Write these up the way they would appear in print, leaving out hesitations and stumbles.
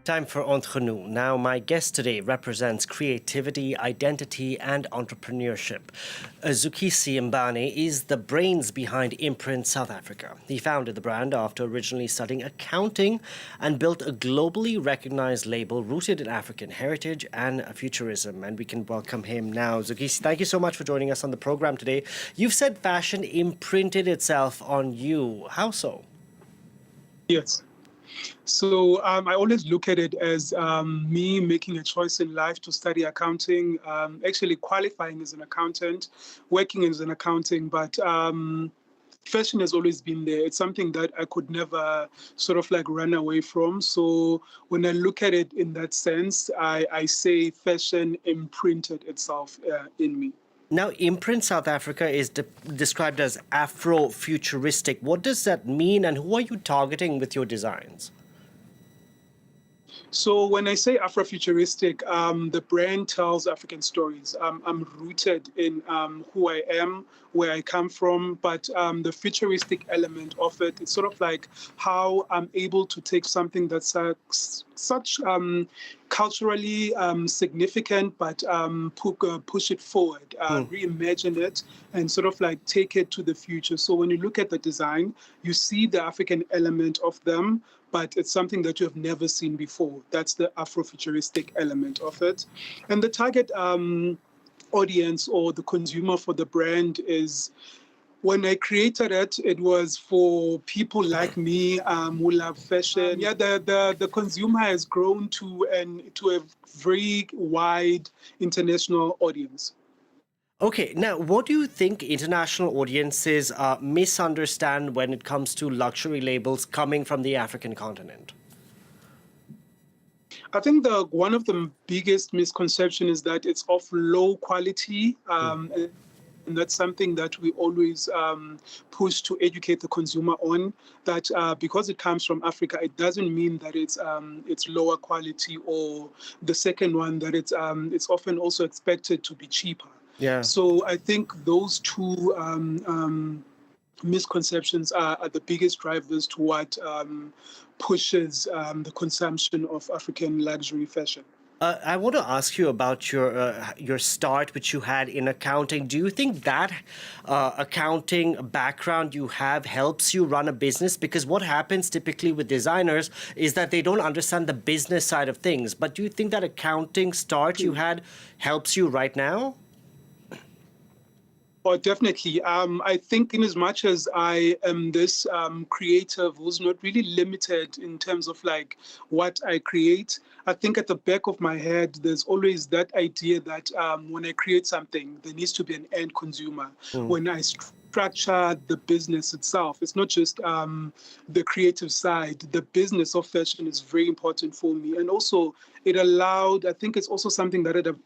Time for Entre Nous. Now, my guest today represents creativity, identity, and entrepreneurship. Mzukisi Mbane is the brains behind Imprint South Africa. He founded the brand after originally studying accounting and built a globally recognized label rooted in African heritage and futurism. And we can welcome him now. Mzukisi, thank you so much for joining us on the program today. You've said fashion imprinted itself on you. How so? Yes. So I always look at it as me making a choice in life to study accounting, actually qualifying as an accountant, working as an accountant, but fashion has always been there. It's something that I could never sort of like run away from. So when I look at it in that sense, I say fashion imprinted itself in me. Now, Imprint South Africa is described as Afrofuturistic. What does that mean, and who are you targeting with your designs? So when I say Afrofuturistic, the brand tells African stories. I'm rooted in who I am, where I come from, but the futuristic element of it, it's sort of like how I'm able to take something that's such culturally significant, but push it forward, reimagine it, and sort of like take it to the future. So when you look at the design, you see the African element of them, but it's something that you have never seen before. That's the Afrofuturistic element of it. And the target audience or the consumer for the brand is, when I created it, it was for people like me who love fashion. The consumer has grown to a very wide international audience. Okay, now, what do you think international audiences misunderstand when it comes to luxury labels coming from the African continent? I think one of the biggest misconceptions is that it's of low quality. And that's something that we always push to educate the consumer on, that because it comes from Africa, it doesn't mean that it's lower quality, or the second one, that it's often also expected to be cheaper. Yeah. So I think those two misconceptions are the biggest drivers to what pushes the consumption of African luxury fashion. I want to ask you about your start, which you had in accounting. Do you think that accounting background you have helps you run a business? Because what happens typically with designers is that they don't understand the business side of things. But do you think that accounting start you had helps you right now? Oh, definitely. I think in as much as I am this creative who's not really limited in terms of like what I create, I think at the back of my head, there's always that idea that when I create something, there needs to be an end consumer. When I structure the business itself, it's not just the creative side. The business of fashion is very important for me. And also I think it's also something that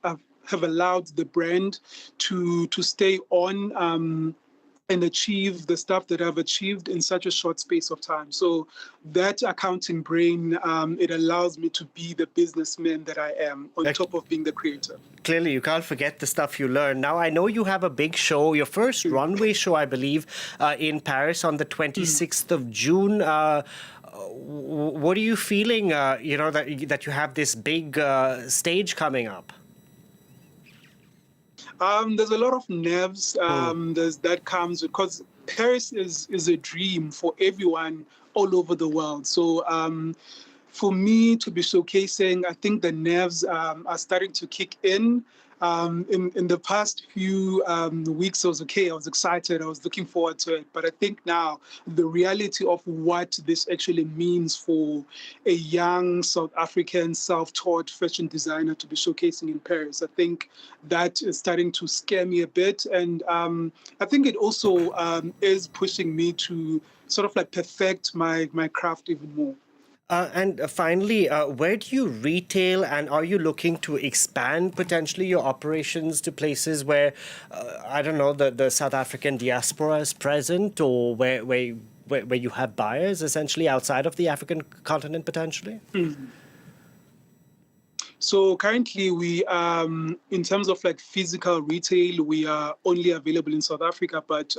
have allowed the brand to stay on and achieve the stuff that I've achieved in such a short space of time. So that accounting brain, it allows me to be the businessman that I am, on top of being the creator. Clearly, you can't forget the stuff you learn. Now, I know you have a big show, your first runway show, I believe, in Paris on the 26th of June. What are you feeling, that you have this big stage coming up? There's a lot of nerves that comes because Paris is a dream for everyone all over the world. So for me to be showcasing, I think the nerves are starting to kick in. In the past few weeks, I was okay. I was excited. I was looking forward to it. But I think now the reality of what this actually means for a young South African self-taught fashion designer to be showcasing in Paris, I think that is starting to scare me a bit. And I think it also is pushing me to sort of like perfect my craft even more. And finally, where do you retail, and are you looking to expand potentially your operations to places where, I don't know, the South African diaspora is present, or where you have buyers essentially outside of the African continent potentially? So currently we, in terms of like physical retail, we are only available in South Africa, but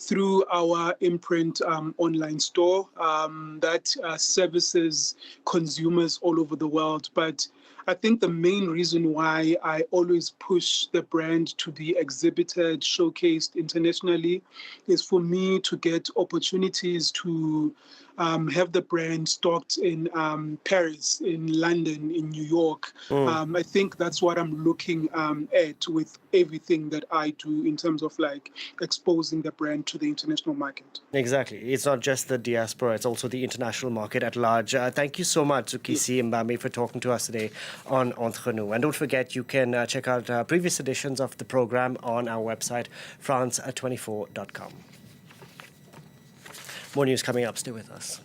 through our Imprint online store that services consumers all over the world. But I think the main reason why I always push the brand to be exhibited, showcased internationally, is for me to get opportunities to have the brand stocked in Paris, in London, in New York. I think that's what I'm looking at with everything that I do in terms of like exposing the brand to the international market. Exactly. It's not just the diaspora, it's also the international market at large. Thank you so much, Mzukisi Mbane, for talking to us today on Entre Nous. And don't forget, you can check out previous editions of the program on our website, france24.com. More news coming up. Stay with us.